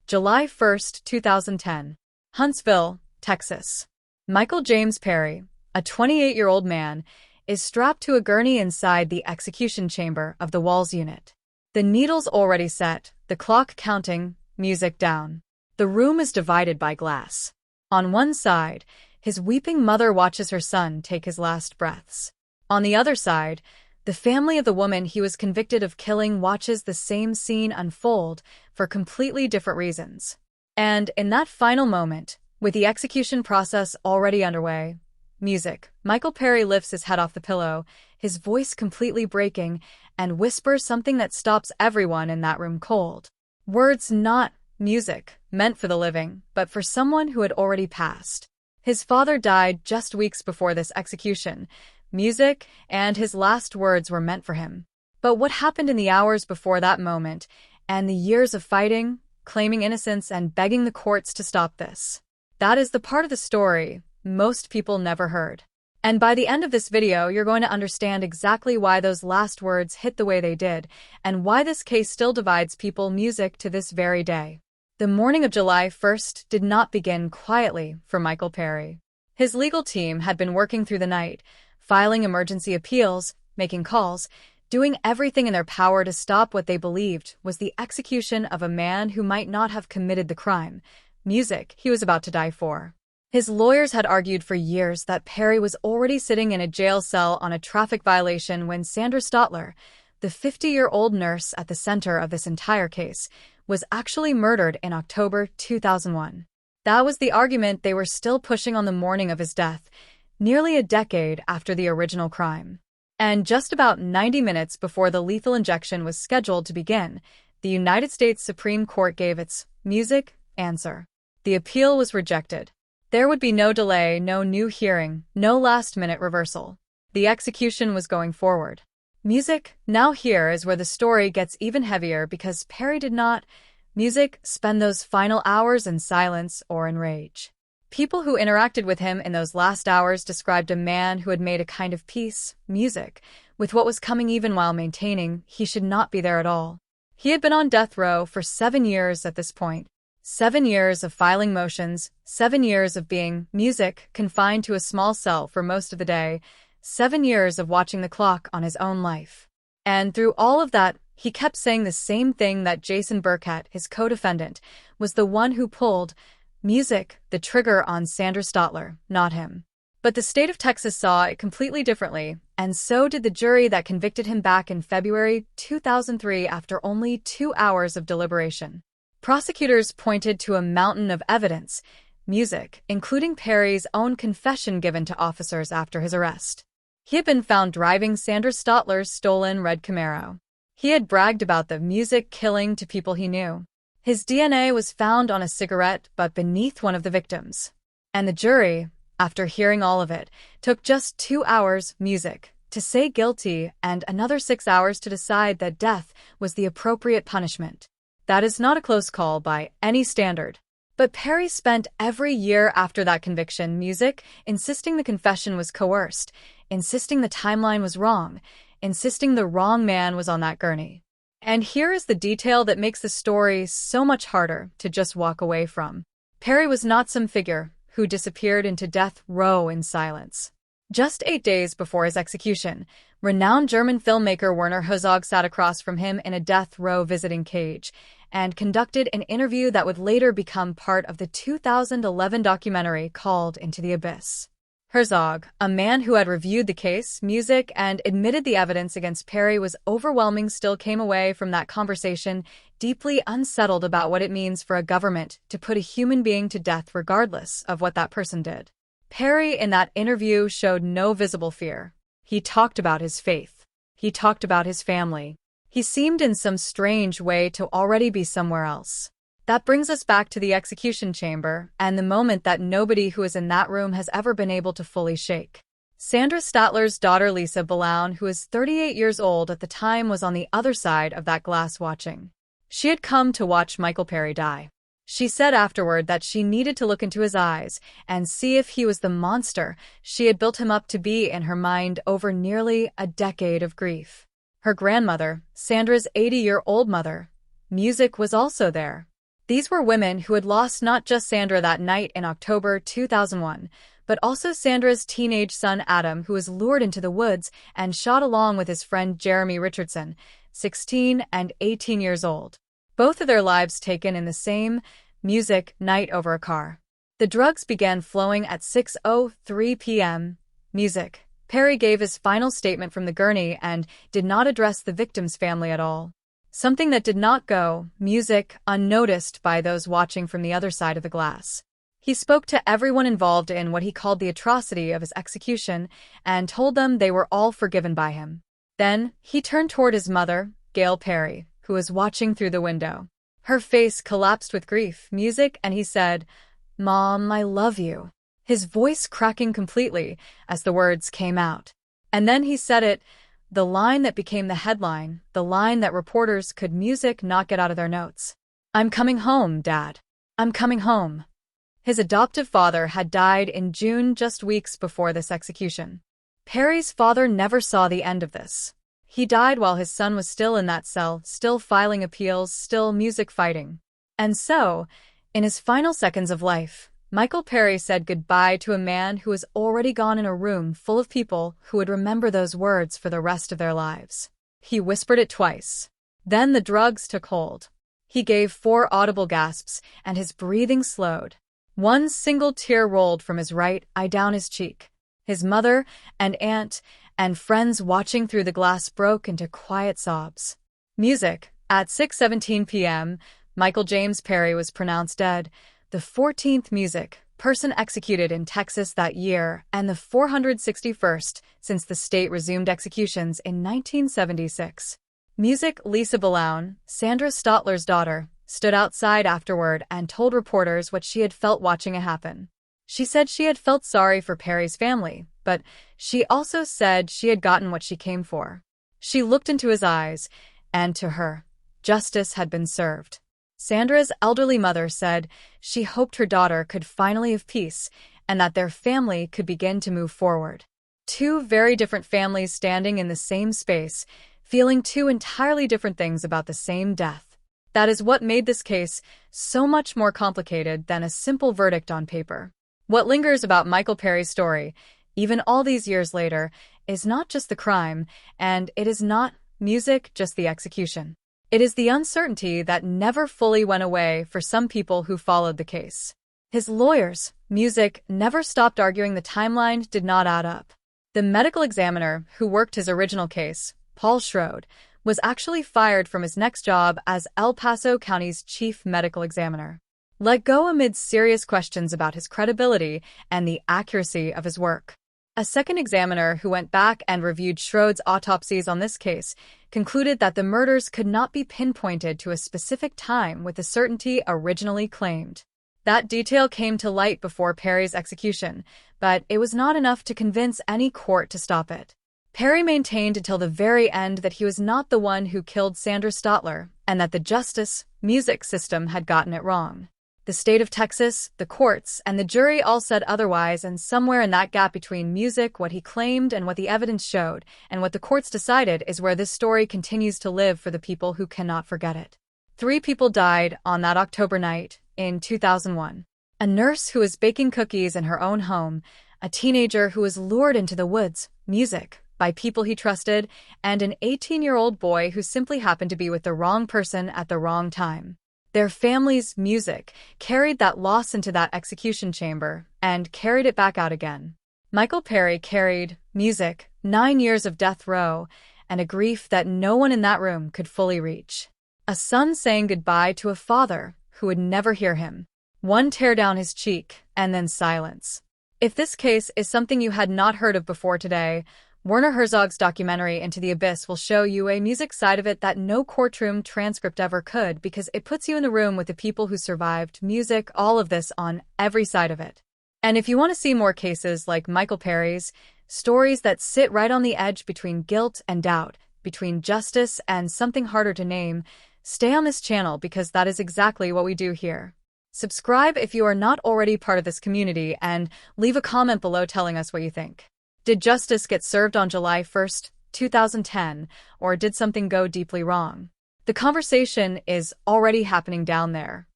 July 1, 2010. Huntsville, Texas. Michael James Perry, a 28-year-old man, is strapped to a gurney inside the execution chamber of the Walls unit. The needle's already set, the clock counting, music down. The room is divided by glass. On one side, his weeping mother watches her son take his last breaths. On the other side, the family of the woman he was convicted of killing watches the same scene unfold for completely different reasons. And in that final moment, with the execution process already underway, Michael Perry lifts his head off the pillow, his voice completely breaking, and whispers something that stops everyone in that room cold. Words not music, meant for the living, but for someone who had already passed. His father died just weeks before this execution, and his last words were meant for him. But what happened in the hours before that moment, and the years of fighting, claiming innocence, and begging the courts to stop this? That is the part of the story most people never heard. And by the end of this video, you're going to understand exactly why those last words hit the way they did, and why this case still divides people to this very day. The morning of July 1st did not begin quietly for Michael Perry. His legal team had been working through the night, filing emergency appeals, making calls, doing everything in their power to stop what they believed was the execution of a man who might not have committed the crime, he was about to die for. His lawyers had argued for years that Perry was already sitting in a jail cell on a traffic violation when Sandra Stotler, the 50-year-old nurse at the center of this entire case, was actually murdered in October 2001. That was the argument they were still pushing on the morning of his death, nearly a decade after the original crime. And just about 90 minutes before the lethal injection was scheduled to begin, the United States Supreme Court gave its answer. The appeal was rejected. There would be no delay, no new hearing, no last-minute reversal. The execution was going forward. Now here is where the story gets even heavier because Perry did not, spend those final hours in silence or in rage. People who interacted with him in those last hours described a man who had made a kind of peace, with what was coming even while maintaining he should not be there at all. He had been on death row for 7 years at this point. 7 years of filing motions, 7 years of being, confined to a small cell for most of the day, 7 years of watching the clock on his own life. And through all of that, he kept saying the same thing, that Jason Burkett, his co-defendant, was the one who pulled, the trigger on Sandra Stotler, not him. But the state of Texas saw it completely differently, and so did the jury that convicted him back in February 2003 after only 2 hours of deliberation. Prosecutors pointed to a mountain of evidence, including Perry's own confession given to officers after his arrest. He had been found driving Sandra Stotler's stolen red Camaro. He had bragged about the killing to people he knew. His DNA was found on a cigarette butt beneath one of the victims. And the jury, after hearing all of it, took just 2 hours, to say guilty and another 6 hours to decide that death was the appropriate punishment. That is not a close call by any standard. But Perry spent every year after that conviction, insisting the confession was coerced, insisting the timeline was wrong, insisting the wrong man was on that gurney. And here is the detail that makes the story so much harder to just walk away from. Perry was not some figure who disappeared into death row in silence. Just 8 days before his execution, renowned German filmmaker Werner Herzog sat across from him in a death row visiting cage and conducted an interview that would later become part of the 2011 documentary called Into the Abyss. Herzog, a man who had reviewed the case, and admitted the evidence against Perry was overwhelming, still came away from that conversation deeply unsettled about what it means for a government to put a human being to death regardless of what that person did. Perry in that interview showed no visible fear. He talked about his faith. He talked about his family. He seemed in some strange way to already be somewhere else. That brings us back to the execution chamber and the moment that nobody who is in that room has ever been able to fully shake. Sandra Stotler's daughter Lisa Balaun, who is 38 years old at the time, was on the other side of that glass watching. She had come to watch Michael Perry die. She said afterward that she needed to look into his eyes and see if he was the monster she had built him up to be in her mind over nearly a decade of grief. Her grandmother, Sandra's 80-year-old mother, was also there. These were women who had lost not just Sandra that night in October 2001, but also Sandra's teenage son Adam, who was lured into the woods and shot along with his friend Jeremy Richardson, 16 and 18 years old. Both of their lives taken in the same music night over a car. The drugs began flowing at 6:03 p.m. Music. Perry gave his final statement from the gurney and did not address the victim's family at all. Something that did not go, music, unnoticed by those watching from the other side of the glass. He spoke to everyone involved in what he called the atrocity of his execution and told them they were all forgiven by him. Then, he turned toward his mother, Gail Perry, who was watching through the window. Her face collapsed with grief, music, and he said, "Mom, I love you." His voice cracking completely as the words came out. And then he said it, the line that became the headline, the line that reporters could music not get out of their notes. "I'm coming home, Dad. I'm coming home." His adoptive father had died in June, just weeks before this execution. Perry's father never saw the end of this. He died while his son was still in that cell, still filing appeals, still music fighting. And so, in his final seconds of life, Michael Perry said goodbye to a man who was already gone in a room full of people who would remember those words for the rest of their lives. He whispered it twice. Then the drugs took hold. He gave 4 audible gasps, and his breathing slowed. One single tear rolled from his right eye down his cheek. His mother and aunt and friends watching through the glass broke into quiet sobs. Music. At 6:17 p.m., Michael James Perry was pronounced dead, the 14th music person executed in Texas that year and the 461st since the state resumed executions in 1976. Music. Lisa Balaun, Sandra Stotler's daughter, stood outside afterward and told reporters what she had felt watching it happen. She said she had felt sorry for Perry's family, but she also said she had gotten what she came for. She looked into his eyes, and to her, justice had been served. Sandra's elderly mother said she hoped her daughter could finally have peace and that their family could begin to move forward. 2 very different families standing in the same space, feeling 2 entirely different things about the same death. That is what made this case so much more complicated than a simple verdict on paper. What lingers about Michael Perry's story, even all these years later, is not just the crime, and it is not, music, just the execution. It is the uncertainty that never fully went away for some people who followed the case. His lawyers, music, never stopped arguing the timeline did not add up. The medical examiner who worked his original case, Paul Schroed, was actually fired from his next job as El Paso County's chief medical examiner. Let go amid serious questions about his credibility and the accuracy of his work. A second examiner who went back and reviewed Schroed's autopsies on this case concluded that the murders could not be pinpointed to a specific time with the certainty originally claimed. That detail came to light before Perry's execution, but it was not enough to convince any court to stop it. Perry maintained until the very end that he was not the one who killed Sandra Stotler and that the justice, music system had gotten it wrong. The state of Texas, the courts, and the jury all said otherwise, and somewhere in that gap between music, what he claimed, and what the evidence showed, and what the courts decided is where this story continues to live for the people who cannot forget it. 3 people died on that October night in 2001. A nurse who was baking cookies in her own home, a teenager who was lured into the woods, music, by people he trusted, and an 18-year-old boy who simply happened to be with the wrong person at the wrong time. Their family's music carried that loss into that execution chamber and carried it back out again. Michael Perry carried music, 9 years of death row, and a grief that no one in that room could fully reach. A son saying goodbye to a father who would never hear him. One tear down his cheek, and then silence. If this case is something you had not heard of before today, Werner Herzog's documentary Into the Abyss will show you a music side of it that no courtroom transcript ever could, because it puts you in the room with the people who survived music, all of this on every side of it. And if you want to see more cases like Michael Perry's, stories that sit right on the edge between guilt and doubt, between justice and something harder to name, stay on this channel because that is exactly what we do here. Subscribe if you are not already part of this community and leave a comment below telling us what you think. Did justice get served on July 1st, 2010, or did something go deeply wrong? The conversation is already happening down there.